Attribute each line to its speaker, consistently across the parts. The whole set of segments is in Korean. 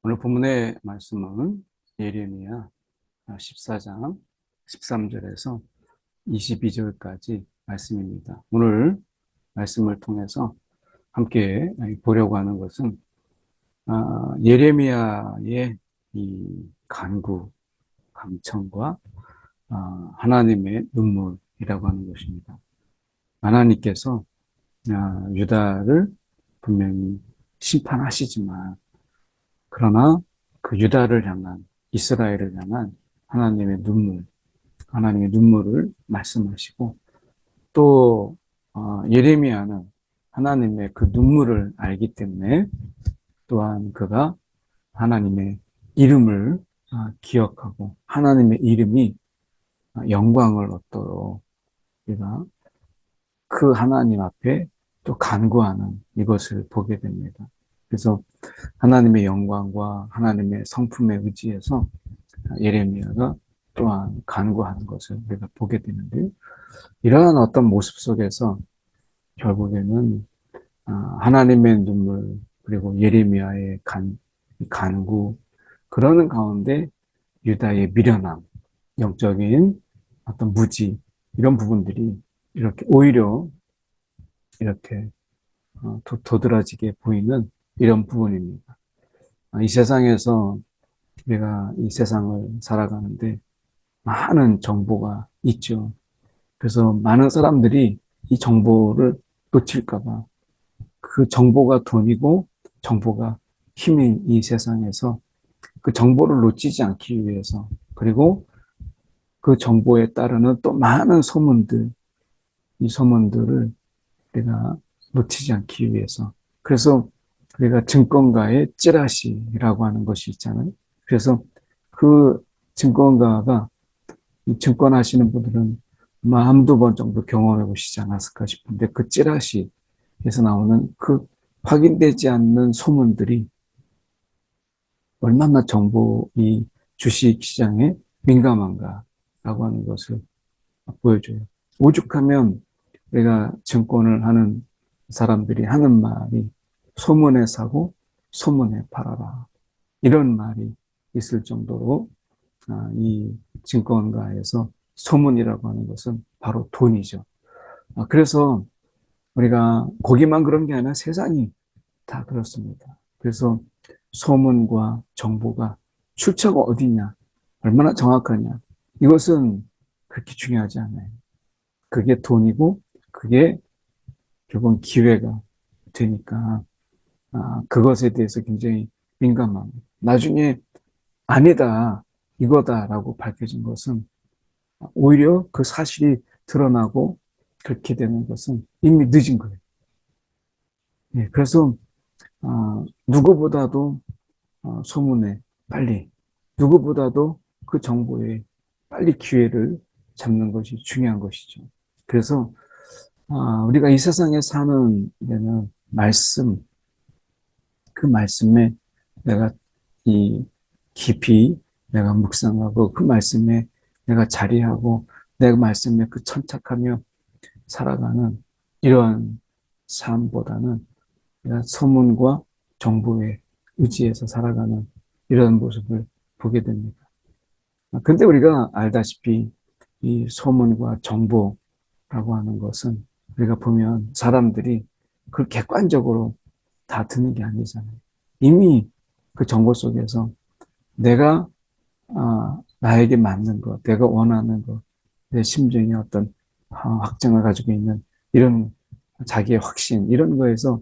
Speaker 1: 오늘 본문의 말씀은 예레미야 14장 13절에서 22절까지 말씀입니다. 오늘 말씀을 통해서 함께 보려고 하는 것은 예레미야의 이 간구, 감청과 하나님의 눈물이라고 하는 것입니다. 하나님께서 유다를 분명히 심판하시지만 그러나 그 유다를 향한 이스라엘을 향한 하나님의 눈물을 말씀하시고 또 예레미야는 하나님의 그 눈물을 알기 때문에 또한 그가 하나님의 이름을 기억하고 하나님의 이름이 영광을 얻도록 우리가 그 하나님 앞에 또 간구하는 이것을 보게 됩니다. 그래서 하나님의 영광과 하나님의 성품에 의지해서 예레미야가 또한 간구하는 것을 우리가 보게 되는데요. 이러한 어떤 모습 속에서 결국에는 하나님의 눈물 그리고 예레미야의 간구 그러는 가운데 유다의 미련함, 영적인 어떤 무지 이런 부분들이 이렇게 오히려 이렇게 도드라지게 보이는 이런 부분입니다. 이 세상에서 우리가 이 세상을 살아가는데 많은 정보가 있죠. 그래서 많은 사람들이 이 정보를 놓칠까봐 그 정보가 돈이고 정보가 힘인 이 세상에서 그 정보를 놓치지 않기 위해서 그리고 그 정보에 따르는 또 많은 소문들, 이 소문들을 우리가 놓치지 않기 위해서 그래서 우리가 증권가의 찌라시라고 하는 것이 있잖아요. 그래서 그 증권가가 이 증권 하시는 분들은 아마 한두 번 정도 경험해 보시지 않았을까 싶은데 그 찌라시에서 나오는 그 확인되지 않는 소문들이 얼마나 이 주식 시장에 민감한가라고 하는 것을 보여줘요. 오죽하면 우리가 증권을 하는 사람들이 하는 말이 소문에 사고 소문에 팔아라. 이런 말이 있을 정도로 이 증권가에서 소문이라고 하는 것은 바로 돈이죠. 그래서 우리가 거기만 그런 게 아니라 세상이 다 그렇습니다. 그래서 소문과 정보가 출처가 어디냐, 얼마나 정확하냐, 이것은 그렇게 중요하지 않아요. 그게 돈이고, 그게 결국은 기회가 되니까, 그것에 대해서 굉장히 민감함. 나중에 아니다, 이거다라고 밝혀진 것은 오히려 그 사실이 드러나고 그렇게 되는 것은 이미 늦은 거예요. 예, 그래서 누구보다도 소문에 빨리, 누구보다도 그 정보에 빨리 기회를 잡는 것이 중요한 것이죠. 그래서 우리가 이 세상에 사는 데는 그 말씀에 내가 이 깊이 내가 묵상하고 그 말씀에 내가 자리하고 내 말씀에 그 천착하며 살아가는 이러한 삶보다는 내가 소문과 정보에 의지해서 살아가는 이런 모습을 보게 됩니다. 근데 우리가 알다시피 이 소문과 정보라고 하는 것은 우리가 보면 사람들이 그걸 객관적으로 다 듣는 게 아니잖아요. 이미 그 정보 속에서 내가 나에게 맞는 것, 내가 원하는 것, 내 심정의 어떤 확증을 가지고 있는 이런 자기의 확신 이런 거에서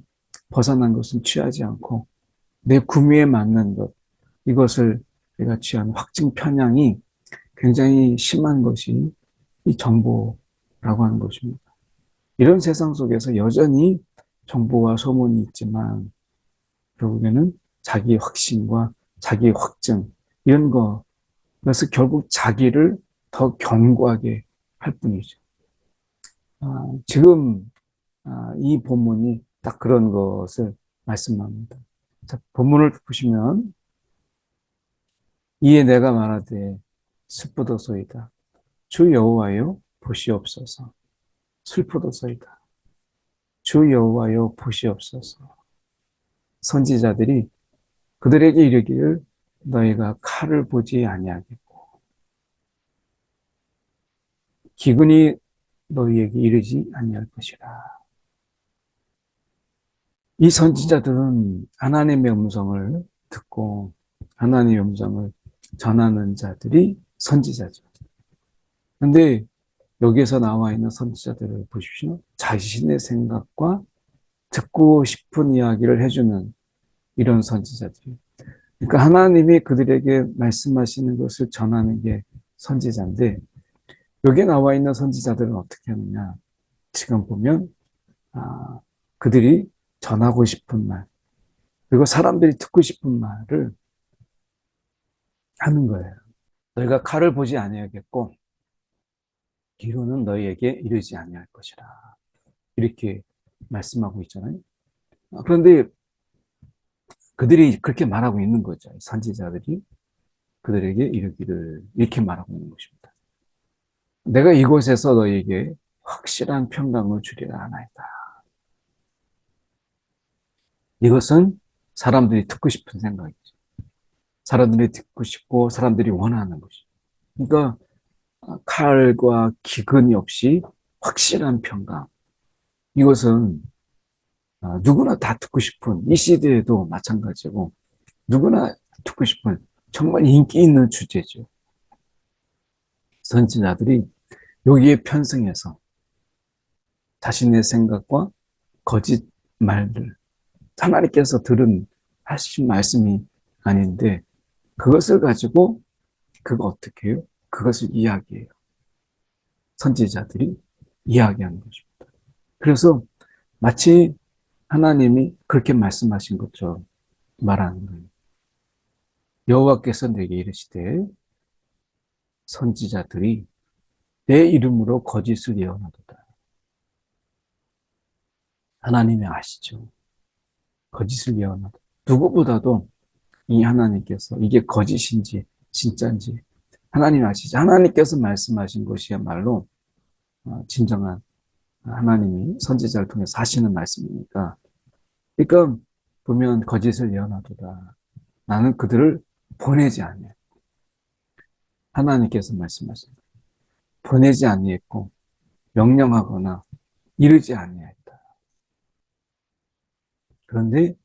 Speaker 1: 벗어난 것은 취하지 않고 내 구미에 맞는 것 이것을 내가 취한 확증 편향이 굉장히 심한 것이 이 정보라고 하는 것입니다. 이런 세상 속에서 여전히 정보와 소문이 있지만 결국에는 자기 확신과 자기 확증 이런 거 그래서 결국 자기를 더 견고하게 할 뿐이죠. 지금 이 본문이 딱 그런 것을 말씀합니다. 자, 본문을 보시면 이에 내가 말하되 슬프도소이다. 주 여호와여 보시옵소서. 슬프도소이다. 주 여호와여 보시옵소서. 선지자들이 그들에게 이르기를 너희가 칼을 보지 아니하겠고 기근이 너희에게 이르지 아니할 것이라. 이 선지자들은 하나님의 음성을 듣고 하나님의 음성을 전하는 자들이 선지자죠. 그런데 여기에서 나와 있는 선지자들을 보십시오. 자신의 생각과 듣고 싶은 이야기를 해주는 이런 선지자들이. 그러니까 하나님이 그들에게 말씀하시는 것을 전하는 게 선지자인데 여기에 나와 있는 선지자들은 어떻게 하느냐. 지금 보면 그들이 전하고 싶은 말 그리고 사람들이 듣고 싶은 말을 하는 거예요. 너희가 칼을 보지 아니하겠고 기로는 너희에게 이르지 아니할 것이라. 이렇게 말씀하고 있잖아요. 그런데 그들이 그렇게 말하고 있는 거죠. 선지자들이 그들에게 이르기를 이렇게 말하고 있는 것입니다. 내가 이곳에서 너희에게 확실한 평강을 주리라 하나이다. 이것은 사람들이 듣고 싶은 생각이죠. 사람들이 듣고 싶고 사람들이 원하는 것이죠. 그러니까 칼과 기근이 없이 확실한 평강. 이것은 누구나 다 듣고 싶은 이 시대에도 마찬가지고 누구나 듣고 싶은 정말 인기 있는 주제죠. 선지자들이 여기에 편승해서 자신의 생각과 거짓 말들 하나님께서 하신 말씀이 아닌데 그것을 가지고 그거 어떻게 해요? 그것을 이야기해요. 선지자들이 이야기하는 것입니다. 그래서 마치 하나님이 그렇게 말씀하신 것처럼 말하는 거예요. 여호와께서 내게 이르시되 선지자들이 내 이름으로 거짓을 예언하도다. 하나님이 아시죠. 거짓을 예언하다. 누구보다도 이 하나님께서 이게 거짓인지 진짜인지 하나님 아시죠. 하나님께서 말씀하신 것이야말로 진정한 하나님이 선지자를 통해서 하시는 말씀이니까. 그러니까 보면 거짓을 예언하도다. 나는 그들을 보내지 아니했고 하나님께서 말씀하신 보내지 아니했고 명령하거나 이르지 아니했다. 그런데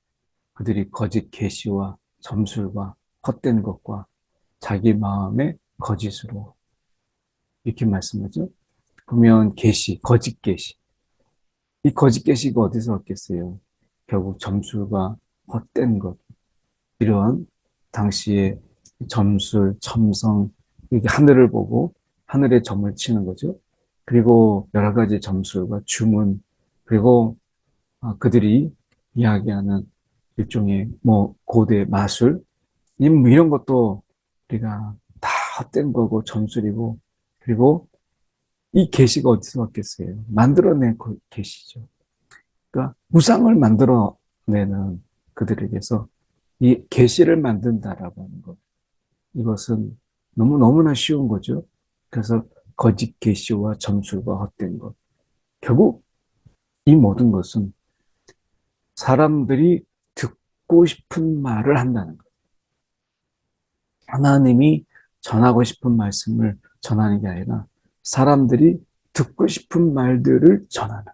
Speaker 1: 그들이 거짓 계시와 점술과 헛된 것과 자기 마음의 거짓으로 이렇게 말씀하죠. 보면 계시, 거짓 계시. 이 거짓 계시가 어디서 왔겠어요? 결국 점술과 헛된 것. 이런 당시에 점술, 첨성, 이렇게 하늘을 보고 하늘에 점을 치는 거죠. 그리고 여러 가지 점술과 주문, 그리고 그들이 이야기하는 일종의 고대 마술, 이런 것도 우리가 다 헛된 거고 점술이고, 그리고 이 계시가 어디서 왔겠어요? 만들어낸 계시죠. 그러니까 우상을 만들어내는 그들에게서 이 계시를 만든다라고 하는 것. 이것은 너무나 쉬운 거죠. 그래서 거짓 계시와 점술과 헛된 것. 결국 이 모든 것은 사람들이 듣고 싶은 말을 한다는 것. 하나님이 전하고 싶은 말씀을 전하는 게 아니라 사람들이 듣고 싶은 말들을 전하는,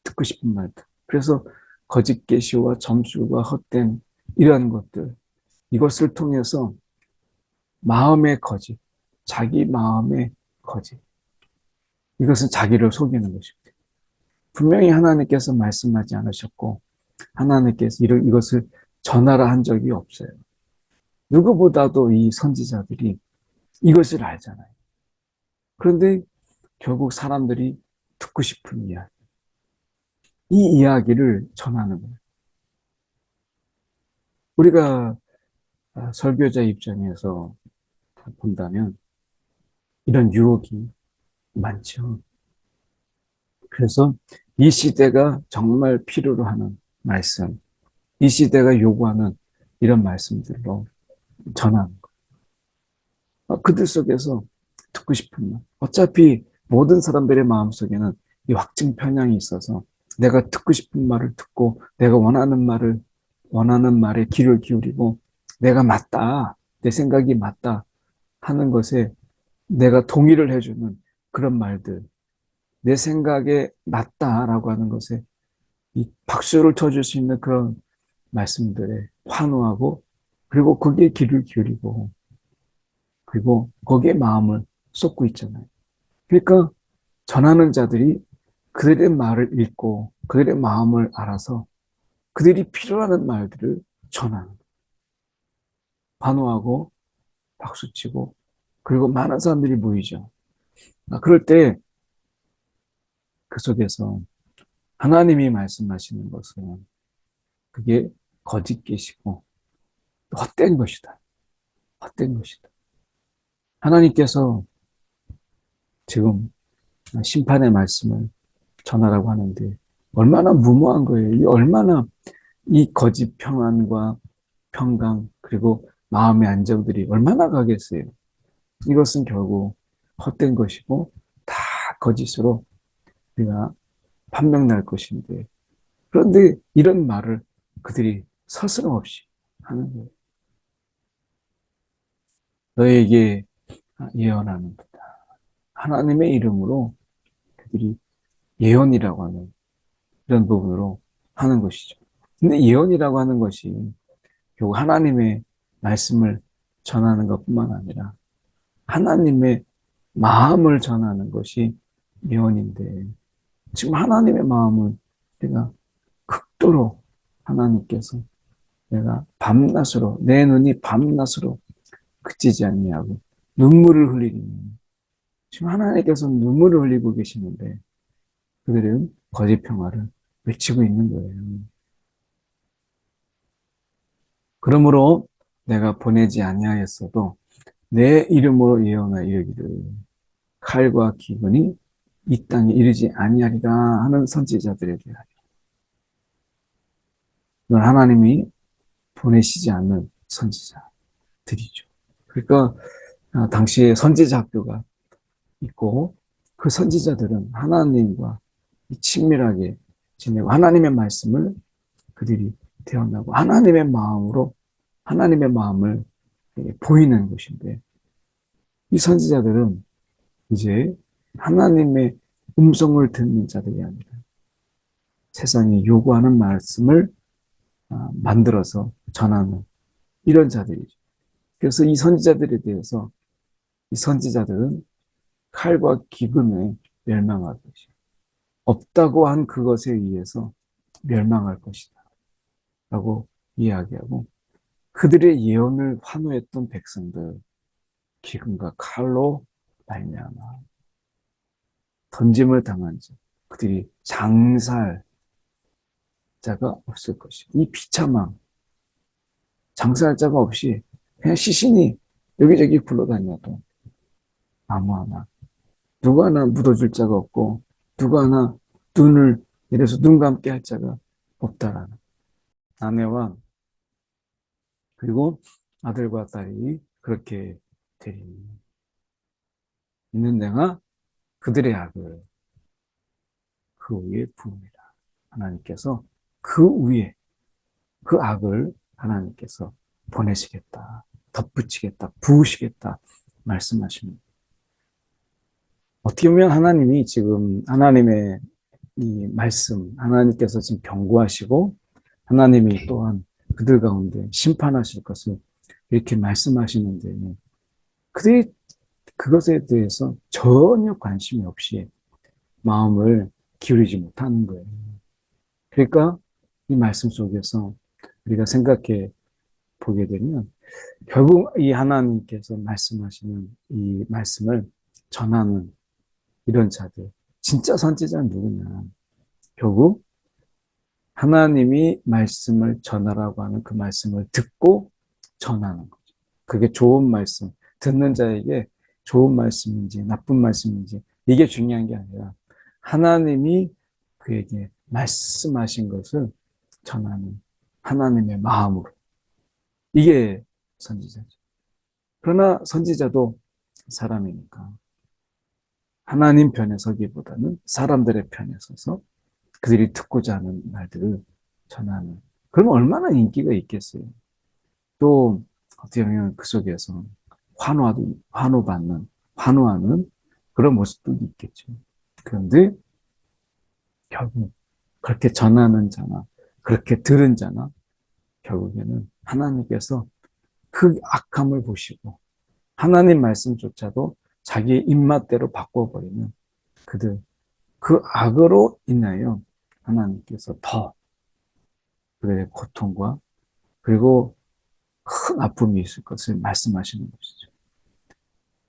Speaker 1: 듣고 싶은 말들. 그래서 거짓 계시와 점술과 헛된 이러한 것들, 이것을 통해서 마음의 거짓, 자기 마음의 거짓, 이것은 자기를 속이는 것입니다. 분명히 하나님께서 말씀하지 않으셨고 하나님께서 이것을 전하라 한 적이 없어요. 누구보다도 이 선지자들이 이것을 알잖아요. 그런데 결국 사람들이 듣고 싶은 이야기, 이 이야기를 전하는 거예요. 우리가 설교자 입장에서 본다면 이런 유혹이 많죠. 그래서 이 시대가 정말 필요로 하는 말씀, 이 시대가 요구하는 이런 말씀들로 전하는 거. 그들 속에서 듣고 싶은 말. 어차피 모든 사람들의 마음속에는 이 확증 편향이 있어서 내가 듣고 싶은 말을 듣고 내가 원하는 말을 원하는 말에 귀를 기울이고 내가 맞다, 내 생각이 맞다 하는 것에 내가 동의를 해주는 그런 말들, 내 생각에 맞다라고 하는 것에 이 박수를 쳐줄 수 있는 그런 말씀들에 환호하고 그리고 거기에 귀를 기울이고 그리고 거기에 마음을 쏟고 있잖아요. 그러니까 전하는 자들이 그들의 말을 읽고 그들의 마음을 알아서 그들이 필요하는 말들을 전하는, 환호하고 박수치고 그리고 많은 사람들이 모이죠. 그럴 때 그 속에서 하나님이 말씀하시는 것은 그게 거짓 계시고 헛된 것이다. 헛된 것이다. 하나님께서 지금 심판의 말씀을 전하라고 하는데 얼마나 무모한 거예요. 얼마나 이 거짓 평안과 평강 그리고 마음의 안정들이 얼마나 가겠어요. 이것은 결국 헛된 것이고 다 거짓으로 우리가 판명날 것인데 그런데 이런 말을 그들이 서스럼없이 하는 거예요. 너에게 예언하는다. 하나님의 이름으로 그들이 예언이라고 하는 이런 부분으로 하는 것이죠. 근데 예언이라고 하는 것이 결국 하나님의 말씀을 전하는 것뿐만 아니라 하나님의 마음을 전하는 것이 예언인데 지금 하나님의 마음을 내가 극도로 하나님께서 내가 밤낮으로 내 눈이 밤낮으로 그치지 않냐고 눈물을 흘리니 지금 하나님께서 눈물을 흘리고 계시는데 그들은 거짓 평화를 외치고 있는 거예요. 그러므로 내가 보내지 아니하였어도 내 이름으로 예언하여 이르기를 칼과 기근이 이 땅에 이르지 아니하리라 하는 선지자들에 대하여 이건 하나님이 보내시지 않는 선지자들이죠. 그러니까 당시에 선지자 학교가 있고 그 선지자들은 하나님과 친밀하게 지내고 하나님의 말씀을 그들이 태어나고 하나님의 마음으로 하나님의 마음을 보이는 것인데 이 선지자들은 이제 하나님의 음성을 듣는 자들이 아니라 세상이 요구하는 말씀을 만들어서 전하는 이런 자들이죠. 그래서 이 선지자들에 대해서 이 선지자들은 칼과 기근에 멸망할 것이다. 없다고 한 그것에 의해서 멸망할 것이다. 라고 이야기하고 그들의 예언을 환호했던 백성들 기근과 칼로 말미암아 던짐을 당한 자 그들이 장살 자가 없을 것이다. 이 비참함 장사할 자가 없이 그냥 시신이 여기저기 굴러다녀도 아무 하나 누구 하나 묻어줄 자가 없고 누구 하나 눈을 내려서 눈 감게 할 자가 없다라는 아내와 그리고 아들과 딸이 그렇게 되리니 있는 내가 그들의 악을 그 위에 부으리라. 하나님께서 그 위에 그 악을 하나님께서 보내시겠다. 덧붙이겠다. 부으시겠다. 말씀하십니다. 어떻게 보면 하나님이 지금 하나님의 이 말씀, 하나님께서 지금 경고하시고 하나님이 또한 그들 가운데 심판하실 것을 이렇게 말씀하시는데 그들이 그것에 대해서 전혀 관심이 없이 마음을 기울이지 못하는 거예요. 그러니까 이 말씀 속에서 우리가 생각해 보게 되면 결국 이 하나님께서 말씀하시는 이 말씀을 전하는 이런 자들, 진짜 선지자는 누구냐? 결국 하나님이 말씀을 전하라고 하는 그 말씀을 듣고 전하는 거죠. 그게 좋은 말씀, 듣는 자에게 좋은 말씀인지 나쁜 말씀인지 이게 중요한 게 아니라 하나님이 그에게 말씀하신 것을 전하는 하나님의 마음으로. 이게 선지자죠. 그러나 선지자도 사람이니까 하나님 편에 서기보다는 사람들의 편에 서서 그들이 듣고자 하는 말들을 전하는 그러면 얼마나 인기가 있겠어요. 또 어떻게 보면 그 속에서 환호하는 그런 모습도 있겠죠. 그런데 결국 그렇게 전하는 자나 그렇게 들은 자나 결국에는 하나님께서 그 악함을 보시고 하나님 말씀조차도 자기의 입맛대로 바꿔버리는 그들, 그 악으로 인하여 하나님께서 더 그들의 고통과 그리고 큰 아픔이 있을 것을 말씀하시는 것이죠.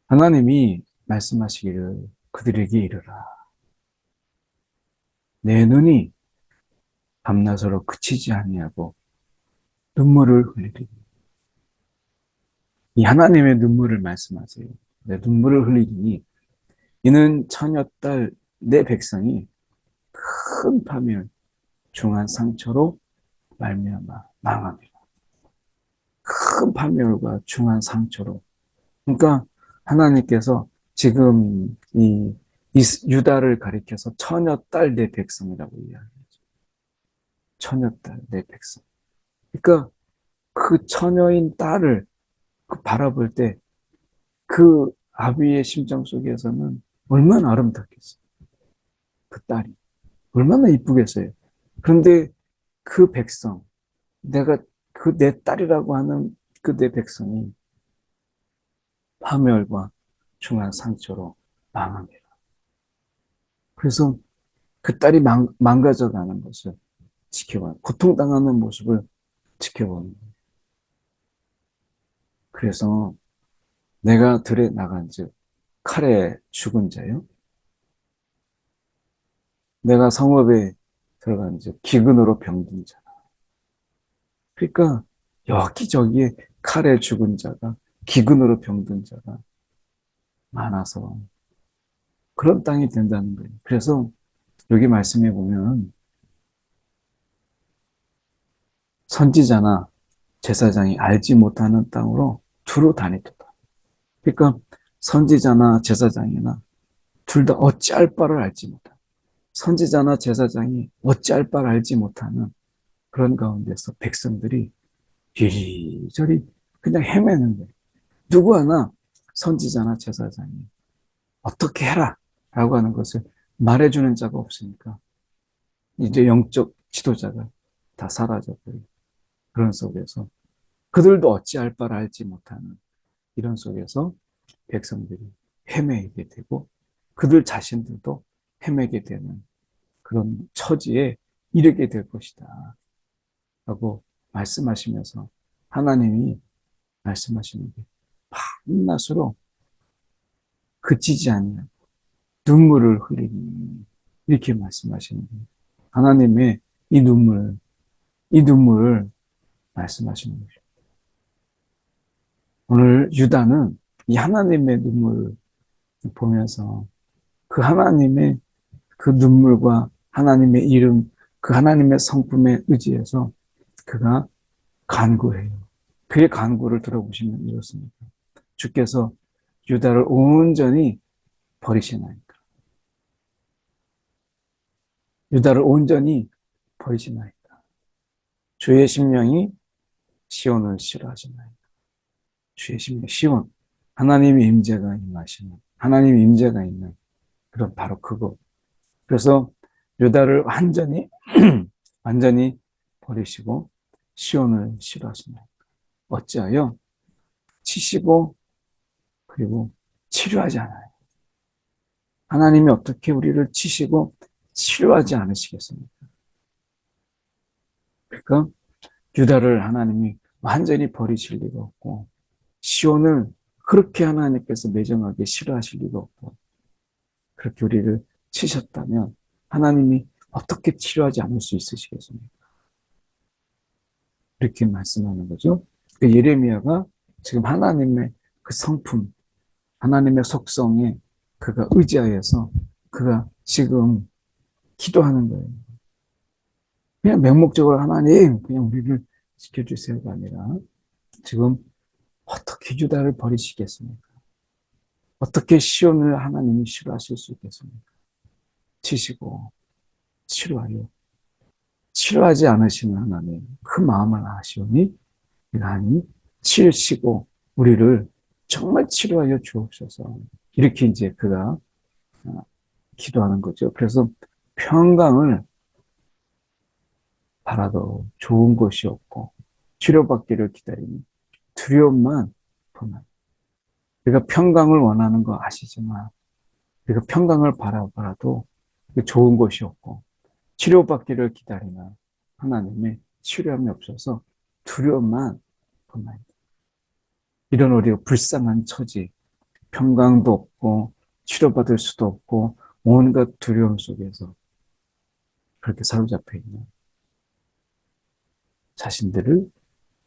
Speaker 1: 하나님이 말씀하시기를 그들에게 이르라. 내 눈이 밤낮으로 그치지 아니하고 눈물을 흘리리. 이 하나님의 눈물을 말씀하세요. 내 눈물을 흘리니 이는 처녀딸 내 백성이 큰 파멸, 중한 상처로 말미암아 망함이라. 큰 파멸과 중한 상처로. 그러니까 하나님께서 지금 이 유다를 가리켜서 처녀딸 내 백성이라고 이야기하죠. 처녀딸 내 백성. 그러니까 그 처녀인 딸을 바라볼 때 그 아비의 심정 속에서는 얼마나 아름답겠어요. 그 딸이. 얼마나 이쁘겠어요. 그런데 그 백성, 내가 그 내 딸이라고 하는 그 내 백성이 파멸과 중한 상처로 망합니다. 그래서 그 딸이 망가져가는 것을 고통당하는 모습을 지켜보는 거예요. 그래서 내가 들에 나간 즉 칼에 죽은 자요. 내가 성읍에 들어간 즉 기근으로 병든 자. 그러니까 여기저기에 칼에 죽은 자가 기근으로 병든 자가 많아서 그런 땅이 된다는 거예요. 그래서 여기 말씀해 보면 선지자나 제사장이 알지 못하는 땅으로 두루 다니도다. 그러니까 선지자나 제사장이나 둘 다 어찌할 바를 알지 못하는, 선지자나 제사장이 어찌할 바를 알지 못하는 그런 가운데서 백성들이 이리저리 그냥 헤매는 거예요. 누구 하나 선지자나 제사장이 어떻게 해라 라고 하는 것을 말해주는 자가 없으니까 이제 영적 지도자가 다 사라져버리고 그런 속에서 그들도 어찌할 바를 알지 못하는 이런 속에서 백성들이 헤매게 되고 그들 자신들도 헤매게 되는 그런 처지에 이르게 될 것이다 라고 말씀하시면서 하나님이 말씀하시는 게 밤낮으로 그치지 않는 눈물을 흘리니 이렇게 말씀하시는 거예요. 하나님의 이 눈물을 말씀하시는 거죠. 오늘 유다는 이 하나님의 눈물을 보면서 그 하나님의 그 눈물과 하나님의 이름, 그 하나님의 성품에 의지해서 그가 간구해요. 그의 간구를 들어보시면 이렇습니다. 주께서 유다를 온전히 버리시나이까. 유다를 온전히 버리시나이까. 주의 심령이 시온을 싫어하시나이까. 주의 심령, 시온. 하나님의 임재가 임하시는, 하나님의 임재가 있는 그런 바로 그거. 그래서 유다를 완전히 버리시고 시온을 싫어하시나이까. 어찌하여 치시고 그리고 치료하지 않아요. 하나님이 어떻게 우리를 치시고 치료하지 않으시겠습니까? 그러니까 유다를 하나님이 완전히 버리실 리가 없고 시온을 그렇게 하나님께서 매정하게 싫어하실 리가 없고 그렇게 우리를 치셨다면 하나님이 어떻게 치료하지 않을 수 있으시겠습니까? 이렇게 말씀하는 거죠. 그 예레미야가 지금 하나님의 그 성품, 하나님의 속성에 그가 의지하여서 그가 지금 기도하는 거예요. 그냥 맹목적으로 하나님 그냥 우리를 지켜주세요가 아니라 지금 어떻게 유다를 버리시겠습니까? 어떻게 시온을 하나님이 싫어하실 수 있겠습니까? 치시고 치료하여 치료하지 않으시는 하나님, 그 마음을 아시오니 하나님 치르시고 우리를 정말 치료하여 주옵소서. 이렇게 이제 그가 기도하는 거죠. 그래서 평강을 바라도 좋은 것이 없고 치료받기를 기다리니 두려움만 보면 우리가 평강을 원하는 거 아시지만 우리가 평강을 바라봐도 좋은 것이 없고 치료받기를 기다리는 하나님의 치료함이 없어서 두려움만 보면 이런 우리가 불쌍한 처지, 평강도 없고 치료받을 수도 없고 온갖 두려움 속에서 그렇게 사로잡혀 있는 자신들을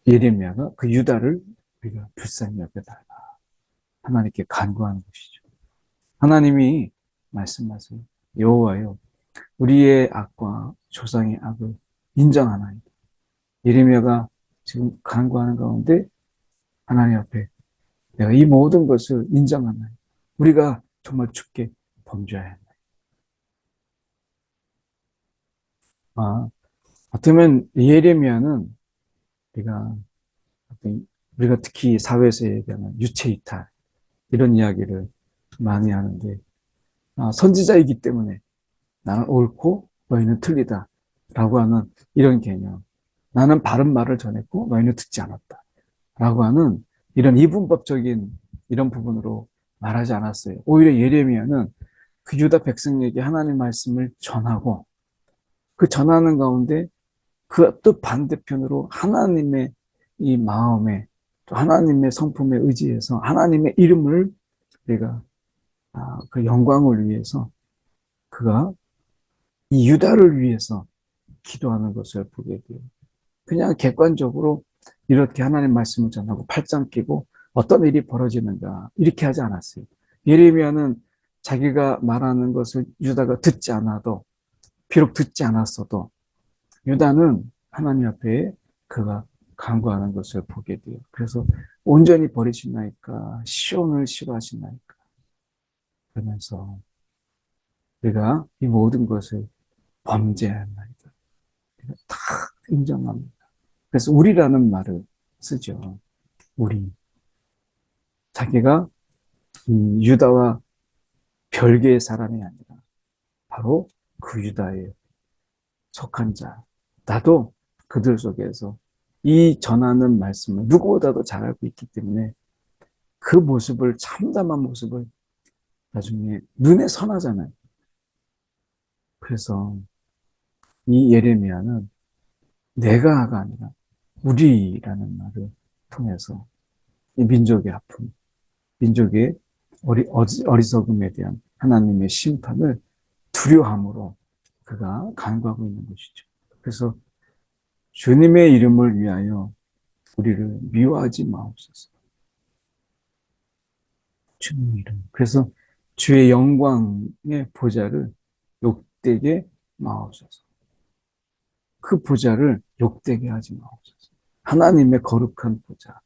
Speaker 1: 예레미야가 그 유다를 우리가 불쌍히 여겨달라. 하나님께 간구하는 것이죠. 하나님이 말씀하세요. 여호와여, 우리의 악과 조상의 악을 인정하나이다. 예레미야가 지금 간구하는 가운데 하나님 앞에 내가 이 모든 것을 인정하나이다. 우리가 정말 주께 범죄하였나이다. 어쩌면 예레미야는 우리가 특히 사회에서 얘기하는 유체이탈 이런 이야기를 많이 하는데 선지자이기 때문에 나는 옳고 너희는 틀리다 라고 하는 이런 개념, 나는 바른 말을 전했고 너희는 듣지 않았다 라고 하는 이런 이분법적인 이런 부분으로 말하지 않았어요. 오히려 예레미야는 그 유다 백성에게 하나님 말씀을 전하고 그 전하는 가운데 그 또 반대편으로 하나님의 이 마음에 또 하나님의 성품에 의지해서 하나님의 이름을 우리가 그 영광을 위해서 그가 이 유다를 위해서 기도하는 것을 보게 돼요. 그냥 객관적으로 이렇게 하나님 말씀을 전하고 팔짱 끼고 어떤 일이 벌어지는가 이렇게 하지 않았어요. 예레미야는 자기가 말하는 것을 유다가 듣지 않아도 비록 듣지 않았어도 유다는 하나님 앞에 그가 간구하는 것을 보게 돼요. 그래서 온전히 버리시나이까 시온을 싫어하시나이까 그러면서 우리가 이 모든 것을 범죄하나이다. 다 인정합니다. 그래서 우리라는 말을 쓰죠. 우리. 자기가 이 유다와 별개의 사람이 아니라 바로 그 유다에 속한 자. 나도 그들 속에서 이 전하는 말씀을 누구보다도 잘 알고 있기 때문에 그 모습을 참담한 모습을 나중에 눈에 선하잖아요. 그래서 이 예레미야는 내가가 아니라 우리라는 말을 통해서 이 민족의 아픔, 민족의 어리석음에 대한 하나님의 심판을 두려함으로 그가 간구하고 있는 것이죠. 그래서 주님의 이름을 위하여 우리를 미워하지 마옵소서. 주님의 이름. 그래서 주의 영광의 보좌를 욕되게 마옵소서. 그 보좌를 욕되게 하지 마옵소서. 하나님의 거룩한 보좌,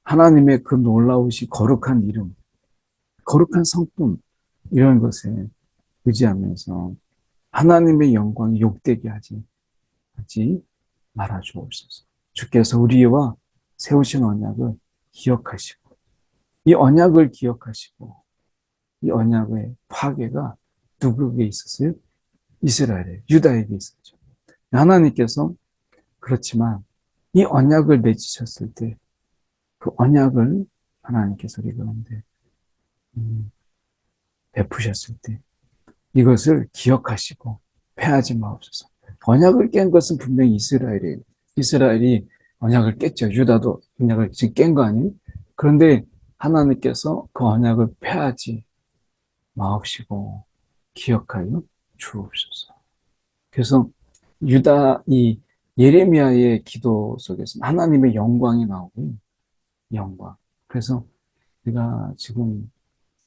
Speaker 1: 하나님의 그 놀라우시 거룩한 이름, 거룩한 성품 이런 것에 의지하면서 하나님의 영광이 욕되게 하지 말아 주옵소서. 주께서 우리와 세우신 언약을 기억하시고 이 언약을 기억하시고 이 언약의 파괴가 누구에게 있었어요? 이스라엘에, 유다에게 있었죠. 하나님께서 그렇지만 이 언약을 맺으셨을 때 그 언약을 하나님께서 우리 가운데 베푸셨을 때 이것을 기억하시고 패하지 마옵소서. 언약을 깬 것은 분명히 이스라엘이에요. 이스라엘이 언약을 깼죠. 유다도 언약을 지금 깬 거 아니에요? 그런데 하나님께서 그 언약을 패하지 마옵시고 기억하여 주옵소서. 그래서 유다 이 예레미야의 기도 속에서 하나님의 영광이 나오고요. 영광. 그래서 우리가 지금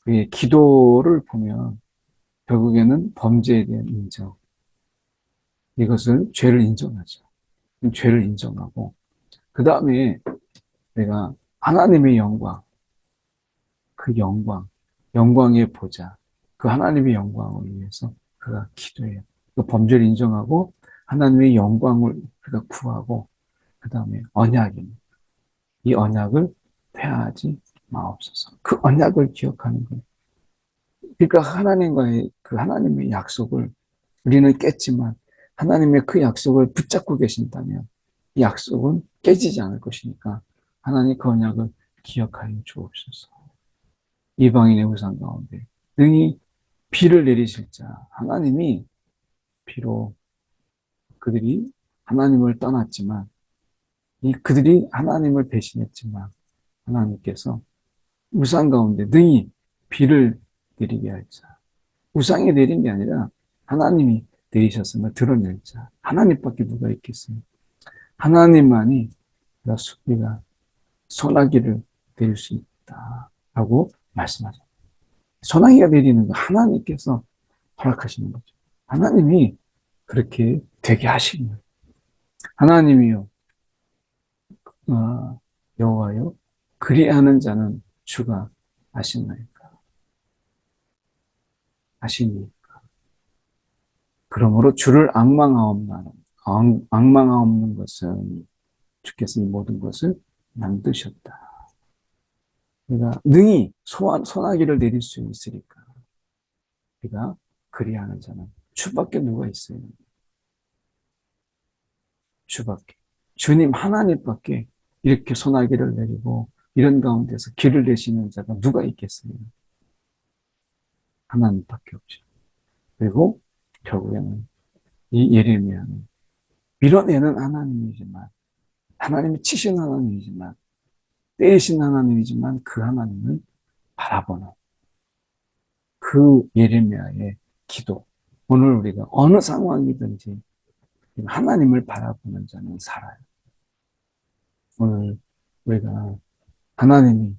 Speaker 1: 그의 기도를 보면 결국에는 범죄에 대한 인정. 이것을 죄를 인정하죠. 죄를 인정하고 그 다음에 내가 하나님의 영광, 그 영광, 영광의 보좌, 그 하나님의 영광을 위해서 그가 기도해요. 그 범죄를 인정하고 하나님의 영광을 우리가 구하고 그 다음에 언약입니다. 이 언약을 폐하지 마옵소서. 그 언약을 기억하는 거예요. 그러니까 하나님과의 그 하나님의 약속을 우리는 깼지만 하나님의 그 약속을 붙잡고 계신다면 이 약속은 깨지지 않을 것이니까 하나님 그 언약을 기억하여 주옵소서. 이방인의 우상 가운데 능히 비를 내리실 자 하나님이 비록 그들이 하나님을 떠났지만 그들이 하나님을 배신했지만 하나님께서 우상 가운데 능히 비를 내리게 할 자. 우상이 내린 게 아니라 하나님이 내리셨음을 드러낼 자. 하나님밖에 누가 있겠어요? 하나님만이 우리가 소나기를 내릴 수 있다. 라고 말씀하죠. 소나기가 내리는 거 하나님께서 허락하시는 거죠. 하나님이 그렇게 되게 하시는 거예요. 하나님이요, 여호와요, 그리하는 자는 주가 아시나이까. 아시니. 그러므로 주를 악망하옵는 것은 주께서 이 모든 것을 만드셨다. 그러니까 능히 소나기를 내릴 수 있으니까 우리가 그리하는 자는 주밖에 누가 있어요? 주밖에. 주님 하나님밖에 이렇게 소나기를 내리고 이런 가운데서 길을 내시는 자가 누가 있겠어요? 하나님밖에 없죠. 그리고 결국에는 이 예레미야는 밀어내는 하나님이지만 하나님이 치신 하나님이지만 때리신 하나님이지만 그 하나님을 바라보는 그 예레미야의 기도. 오늘 우리가 어느 상황이든지 하나님을 바라보는 자는 살아요. 오늘 우리가 하나님이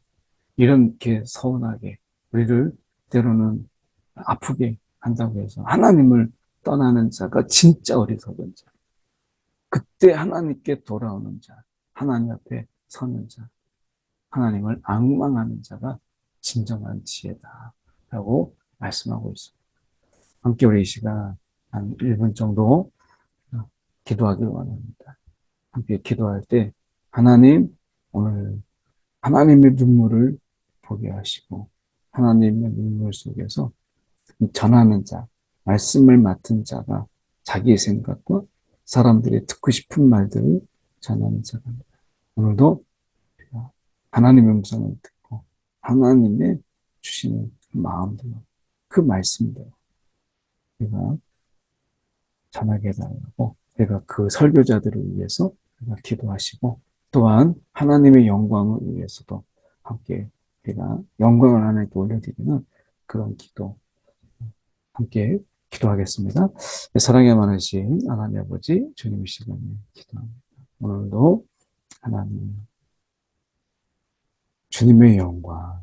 Speaker 1: 이렇게 서운하게 우리를 때로는 아프게 한다고 해서 하나님을 떠나는 자가 진짜 어리석은 자. 그때 하나님께 돌아오는 자, 하나님 앞에 서는 자, 하나님을 앙망하는 자가 진정한 지혜다. 라고 말씀하고 있습니다. 함께 우리 이 시간 한 1분 정도 기도하길 원합니다. 함께 기도할 때 하나님, 오늘 하나님의 눈물을 보게 하시고 하나님의 눈물 속에서 전하는 자, 말씀을 맡은 자가 자기의 생각과 사람들이 듣고 싶은 말들을 전하는 자가 오늘도 하나님의 음성을 듣고 하나님의 주시는 그 마음대로 그 말씀대로 우리가 전하게 해달라고 우리가 그 설교자들을 위해서 우리가 기도하시고 또한 하나님의 영광을 위해서도 함께 우리가 영광을 하나님께 올려드리는 그런 기도 함께 기도하겠습니다. 사랑에 많으신 하나님 아버지 주님 이 시간에 기도합니다. 오늘도 하나님 주님의 영광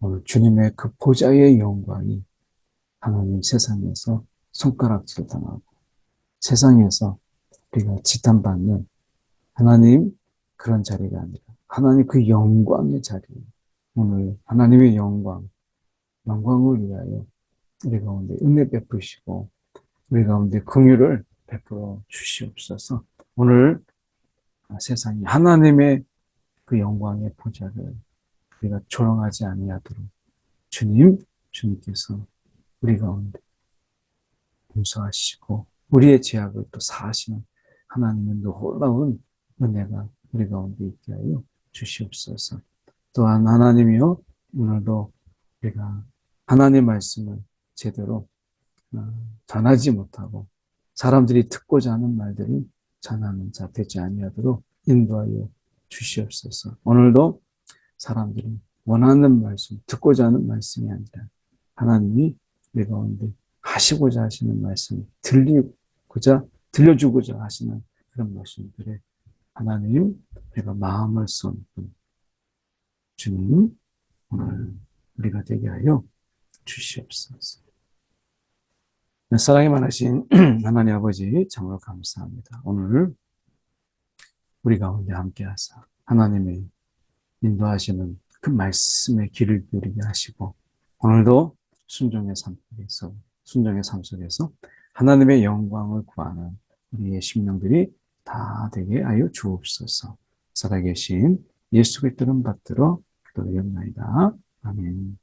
Speaker 1: 오늘 주님의 그 보좌의 영광이 하나님 세상에서 손가락질 당하고 세상에서 우리가 지탄받는 하나님 그런 자리가 아니라 하나님 그 영광의 자리 오늘 하나님의 영광을 위하여 우리 가운데 은혜 베푸시고 우리 가운데 긍휼을 베풀어 주시옵소서. 오늘 세상이 하나님의 그 영광의 보좌를 우리가 조롱하지 아니하도록 주님께서 우리 가운데 용서하시고 우리의 죄악을 또 사하시는 하나님의 놀라운 은혜가 우리 가운데 있게 하여 주시옵소서. 또한 하나님이요 오늘도 우리가 하나님의 말씀을 제대로 전하지 못하고 사람들이 듣고자 하는 말들을 전하는 자 되지 아니하도록 인도하여 주시옵소서. 오늘도 사람들이 원하는 말씀, 듣고자 하는 말씀이 아니라 하나님이 우리 가운데 하시고자 하시는 말씀, 들려주고자 하시는 그런 말씀들에 하나님, 우리가 마음을 쏟는 주님, 오늘 우리가 되게 하여 주시옵소서. 사랑이 많으신 하나님 아버지 참으로 감사합니다. 오늘 우리 가운데 함께 하사 하나님의 인도하시는 그 말씀의 길을 기울이게 하시고 오늘도 순종의 삶 속에서 하나님의 영광을 구하는 우리의 심령들이 다 되게 하여 주옵소서. 살아계신 예수 그리스도를 받들어 기도드렸나이다. 아멘.